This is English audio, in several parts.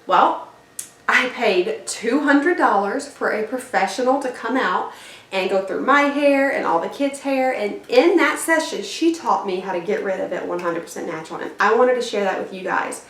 Well, I paid $200 for a professional to come out and go through my hair and all the kids' hair, and in that session she taught me how to get rid of it 100% natural, and I wanted to share that with you guys.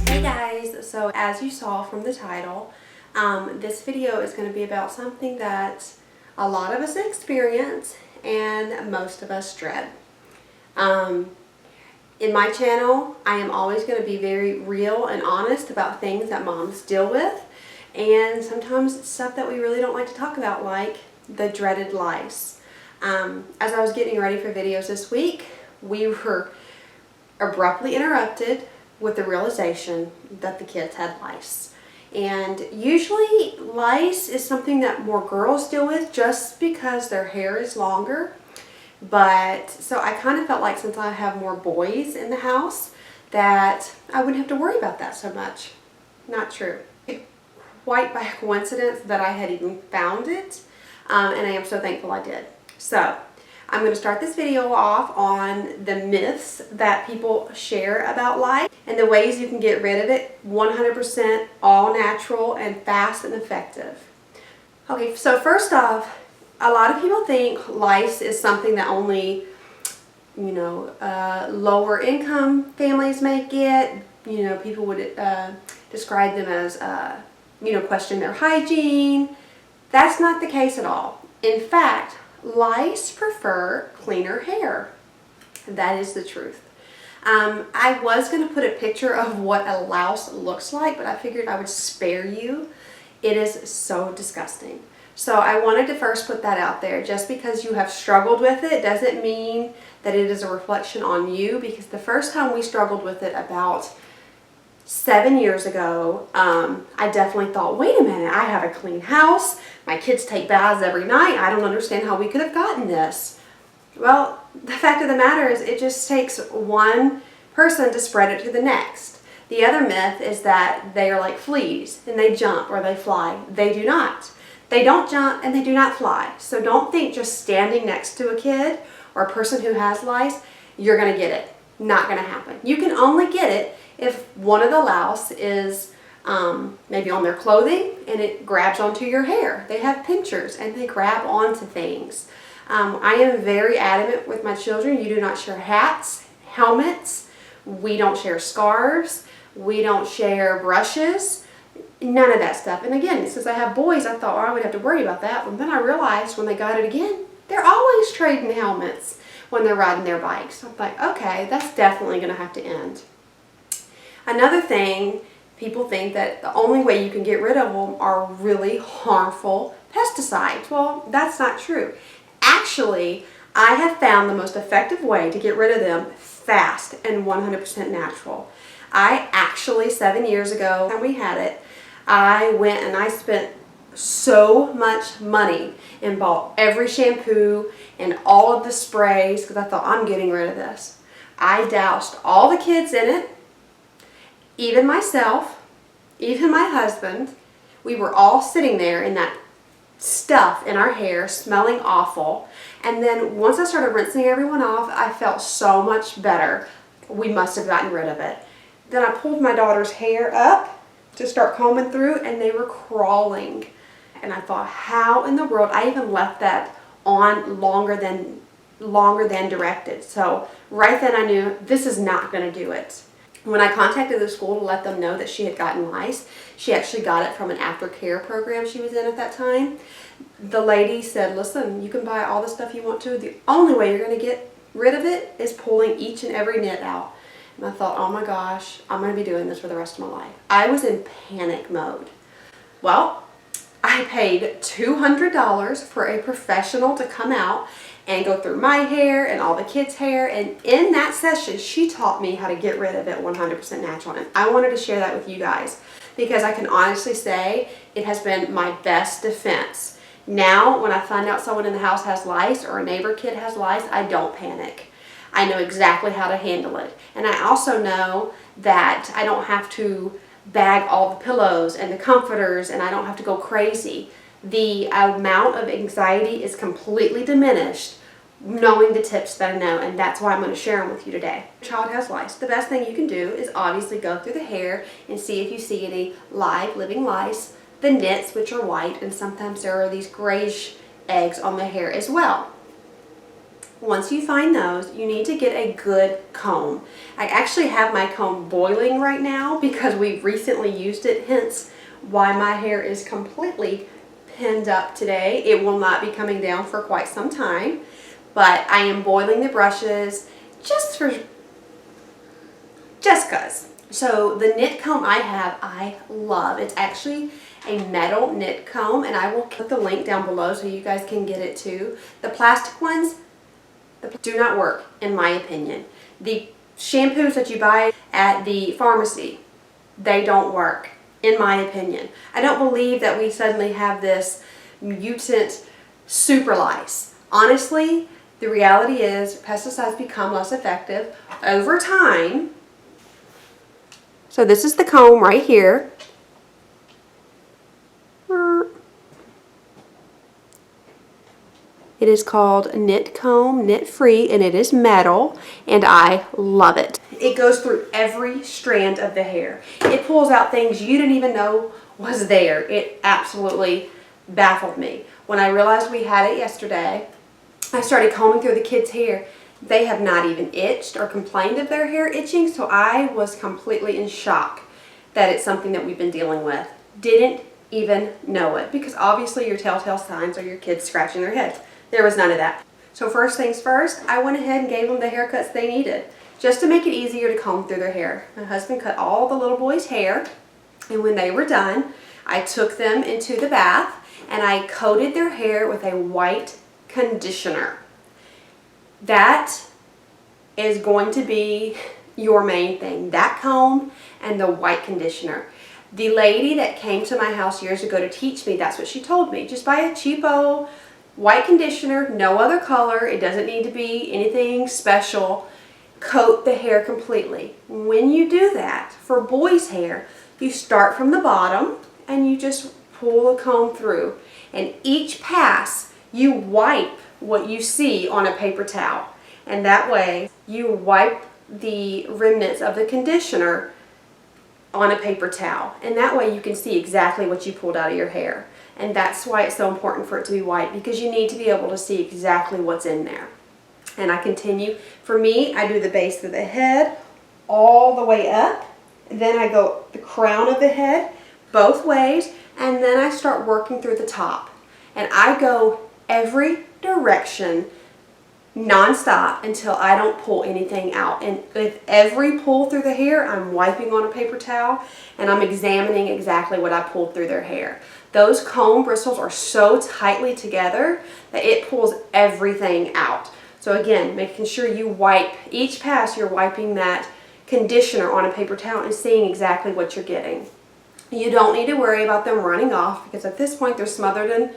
Hey guys, so as you saw from the title, this video is going to be about something that a lot of us experience and most of us dread. In my channel, I am always going to be very real and honest about things that moms deal with, and sometimes it's stuff that we really don't like to talk about, like the dreaded lice. As I was getting ready for videos this week, we were abruptly interrupted with the realization that the kids had lice. And usually lice is something that more girls deal with just because their hair is longer. But so I kind of felt like, since I have more boys in the house, that I wouldn't have to worry about that so much. Not true. Quite by coincidence that I had even found it, and I am so thankful I did. So I'm going to start this video off on the myths that people share about lice and the ways you can get rid of it 100% all natural and fast and effective. Okay, so first off, a lot of people think lice is something that only, lower income families may get. People would describe them as, question their hygiene. That's not the case at all. In fact, lice prefer cleaner hair. That is the truth. I was going to put a picture of what a louse looks like, but I figured I would spare you. It is so disgusting. So I wanted to first put that out there. Just because you have struggled with it doesn't mean that it is a reflection on you, because the first time we struggled with it about 7 years ago, I definitely thought, wait a minute, I have a clean house. My kids take baths every night. I don't understand how we could have gotten this. Well, the fact of the matter is it just takes one person to spread it to the next. The other myth is that they are like fleas and they jump or they fly. They do not. They don't jump and they do not fly. So don't think just standing next to a kid or a person who has lice, you're going to get it. Not going to happen. You can only get it if one of the louse is maybe on their clothing and it grabs onto your hair. They have pinchers and they grab onto things. I am very adamant with my children. You do not share hats, helmets. We don't share scarves. We don't share brushes. None of that stuff. And again, since I have boys, I thought, I would have to worry about that. But then I realized when they got it again, they're always trading helmets when they're riding their bikes. I'm like, okay, that's definitely going to have to end. Another thing, people think that the only way you can get rid of them are really harmful pesticides. Well, that's not true. Actually, I have found the most effective way to get rid of them fast and 100% natural. I actually, 7 years ago, when we had it, I went and I spent so much money and bought every shampoo and all of the sprays because I thought, I'm getting rid of this. I doused all the kids in it, even myself, even my husband. We were all sitting there in that stuff in our hair, smelling awful. And then once I started rinsing everyone off, I felt so much better. We must have gotten rid of it. Then I pulled my daughter's hair up to start combing through, and they were crawling. And I thought, how in the world? I even left that on longer than directed. So right then I knew this is not going to do it. When I contacted the school to let them know that she had gotten lice, she actually got it from an aftercare program she was in at that time. The lady said, listen, you can buy all the stuff you want to. The only way you're going to get rid of it is pulling each and every nit out. And I thought, oh my gosh, I'm going to be doing this for the rest of my life. I was in panic mode. Well, I paid $200 for a professional to come out and go through my hair and all the kids' hair. And in that session, she taught me how to get rid of it 100% natural. And I wanted to share that with you guys because I can honestly say it has been my best defense. Now, when I find out someone in the house has lice or a neighbor kid has lice, I don't panic. I know exactly how to handle it. And I also know that I don't have to bag all the pillows and the comforters and I don't have to go crazy. The amount of anxiety is completely diminished knowing the tips that I know, and that's why I'm going to share them with you today. If your child has lice, the best thing you can do is obviously go through the hair and see if you see any live living lice, the nits, which are white, and sometimes there are these grayish eggs on the hair as well. Once you find those, you need to get a good comb. I actually have my comb boiling right now because we recently used it, hence why my hair is completely pinned up today. It will not be coming down for quite some time, but I am boiling the brushes just cause. So the knit comb I have, I love. It's actually a metal knit comb, and I will put the link down below so you guys can get it too. The plastic ones do not work, in my opinion. The shampoos that you buy at the pharmacy, they don't work, in my opinion. I don't believe that we suddenly have this mutant super lice. Honestly, the reality is pesticides become less effective over time. So this is the comb right here. It is called Knit Comb, knit free, and it is metal, and I love it. It goes through every strand of the hair. It pulls out things you didn't even know was there. It absolutely baffled me. When I realized we had it yesterday, I started combing through the kids' hair. They have not even itched or complained of their hair itching, so I was completely in shock that it's something that we've been dealing with. Didn't even know it, because obviously your telltale signs are your kids scratching their heads. There was none of that. So first things first, I went ahead and gave them the haircuts they needed, just to make it easier to comb through their hair. My husband cut all the little boys' hair, and when they were done, I took them into the bath and I coated their hair with a white conditioner. That is going to be your main thing, that comb and the white conditioner. The lady that came to my house years ago to teach me, that's what she told me. Just buy a cheapo white conditioner, no other color. It doesn't need to be anything special. Coat the hair completely. When you do that, for boys' hair, you start from the bottom and you just pull the comb through. And each pass, you wipe what you see on a paper towel. And that way, you wipe the remnants of the conditioner on a paper towel. And that way you can see exactly what you pulled out of your hair. And that's why it's so important for it to be white, because you need to be able to see exactly what's in there. And I continue. For me, I do the base of the head all the way up. Then I go the crown of the head both ways. And then I start working through the top. And I go every direction non-stop until I don't pull anything out. And with every pull through the hair, I'm wiping on a paper towel and I'm examining exactly what I pulled through their hair. Those comb bristles are so tightly together that it pulls everything out. So again, making sure you wipe each pass, you're wiping that conditioner on a paper towel and seeing exactly what you're getting. You don't need to worry about them running off, because at this point they're smothered in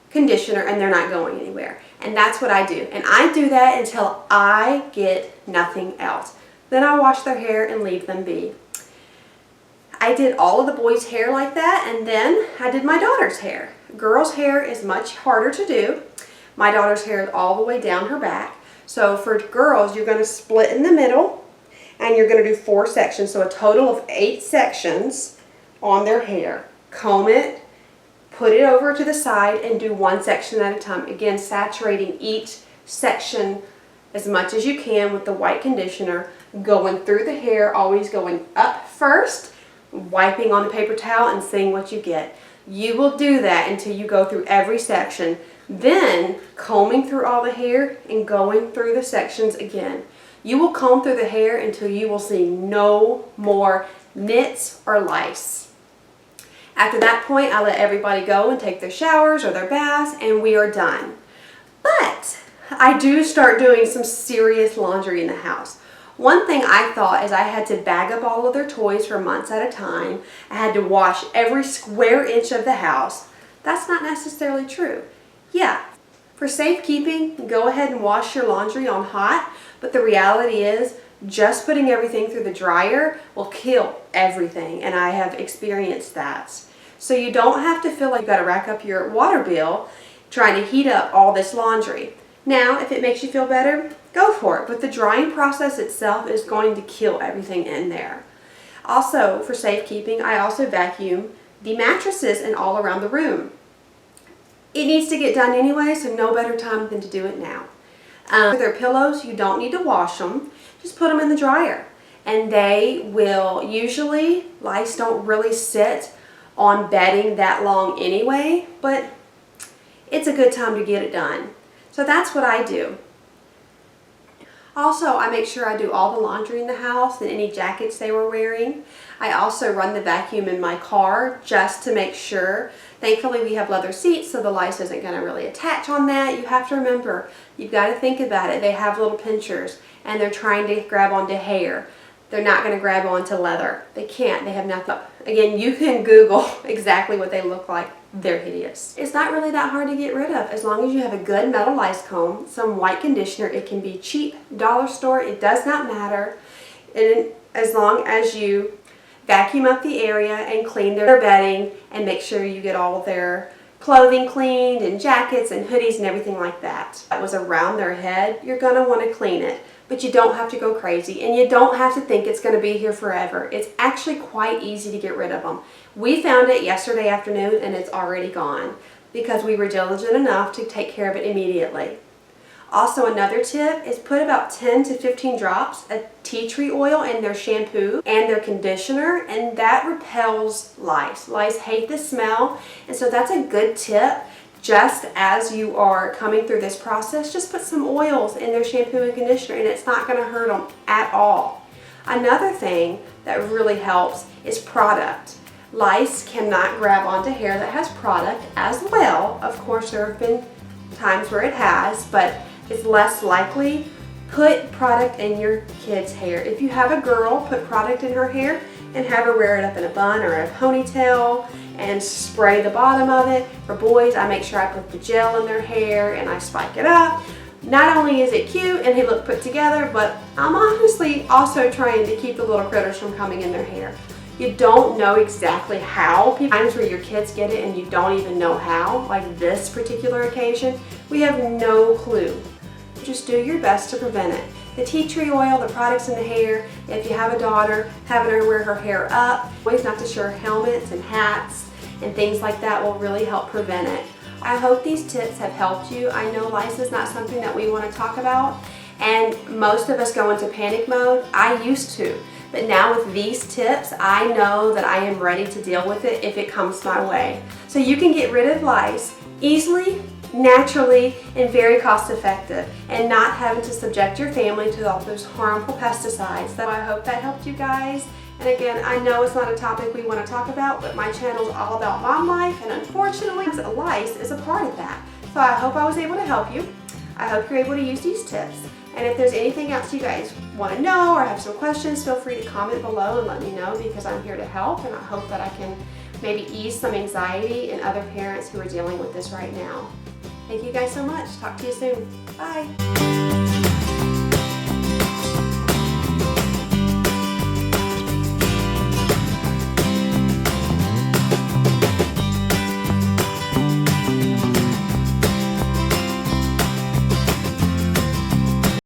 conditioner and they're not going anywhere. And that's what I do. And I do that until I get nothing else. Then I wash their hair and leave them be. I did all of the boys' hair like that, and then I did my daughter's hair. Girls' hair is much harder to do. My daughter's hair is all the way down her back. So for girls, you're going to split in the middle and you're going to do 4 sections. So a total of 8 sections on their hair. Comb it, put it over to the side, and do 1 section at a time. Again, saturating each section as much as you can with the white conditioner, going through the hair, always going up first, wiping on a paper towel and seeing what you get. You will do that until you go through every section, then combing through all the hair and going through the sections again. You will comb through the hair until you will see no more nits or lice. After that point, I let everybody go and take their showers or their baths, and we are done. But I do start doing some serious laundry in the house. One thing I thought is I had to bag up all of their toys for months at a time. I had to wash every square inch of the house. That's not necessarily true. Yeah, for safekeeping, go ahead and wash your laundry on hot, but the reality is just putting everything through the dryer will kill everything, and I have experienced that. So you don't have to feel like you got to rack up your water bill trying to heat up all this laundry. Now, if it makes you feel better, go for it, but the drying process itself is going to kill everything in there. Also, for safekeeping, I also vacuum the mattresses and all around the room. It needs to get done anyway, so no better time than to do it now. For their pillows, you don't need to wash them. Just put them in the dryer. And they will usually, lice don't really sit on bedding that long anyway, but it's a good time to get it done. So that's what I do. Also, I make sure I do all the laundry in the house and any jackets they were wearing. I also run the vacuum in my car just to make sure. Thankfully, we have leather seats, so the lice isn't going to really attach on that. You have to remember, you've got to think about it. They have little pinchers, and they're trying to grab onto hair. They're not going to grab onto leather. They can't. They have nothing. Again, you can Google exactly what they look like. They're hideous. It's not really that hard to get rid of as long as you have a good metal lice comb, some white conditioner. It can be cheap, dollar store. It does not matter. And as long as you vacuum up the area and clean their bedding and make sure you get all their clothing cleaned and jackets and hoodies and everything like that. That was around their head, you're going to want to clean it. But you don't have to go crazy, and you don't have to think it's going to be here forever. It's actually quite easy to get rid of them. We found it yesterday afternoon, and it's already gone because we were diligent enough to take care of it immediately. Also, another tip is put about 10 to 15 drops of tea tree oil in their shampoo and their conditioner, and that repels lice. Lice hate the smell, and so that's a good tip. Just as you are coming through this process, just put some oils in their shampoo and conditioner, and it's not going to hurt them at all. Another thing that really helps is product. Lice cannot grab onto hair that has product as well. Of course, there have been times where it has, but it's less likely. Put product in your kid's hair. If you have a girl, put product in her hair and have her wear it up in a bun or a ponytail and spray the bottom of it. For boys, I make sure I put the gel in their hair and I spike it up. Not only is it cute and they look put together, but I'm honestly also trying to keep the little critters from coming in their hair. You don't know exactly how. Times where your kids get it and you don't even know how, like this particular occasion, we have no clue. Just do your best to prevent it. The tea tree oil, the products in the hair, if you have a daughter, having her wear her hair up, always not to share helmets and hats and things like that will really help prevent it. I hope these tips have helped you. I know lice is not something that we want to talk about, and most of us go into panic mode. I used to, but now with these tips, I know that I am ready to deal with it if it comes my way. So you can get rid of lice easily, naturally, and very cost effective, and not having to subject your family to all those harmful pesticides. So I hope that helped you guys. And again, I know it's not a topic we want to talk about, but my channel is all about mom life, and unfortunately, lice is a part of that. So I hope I was able to help you. I hope you're able to use these tips. And if there's anything else you guys want to know or have some questions, feel free to comment below and let me know, because I'm here to help, and I hope that I can maybe ease some anxiety in other parents who are dealing with this right now. Thank you guys so much. Talk to you soon. Bye.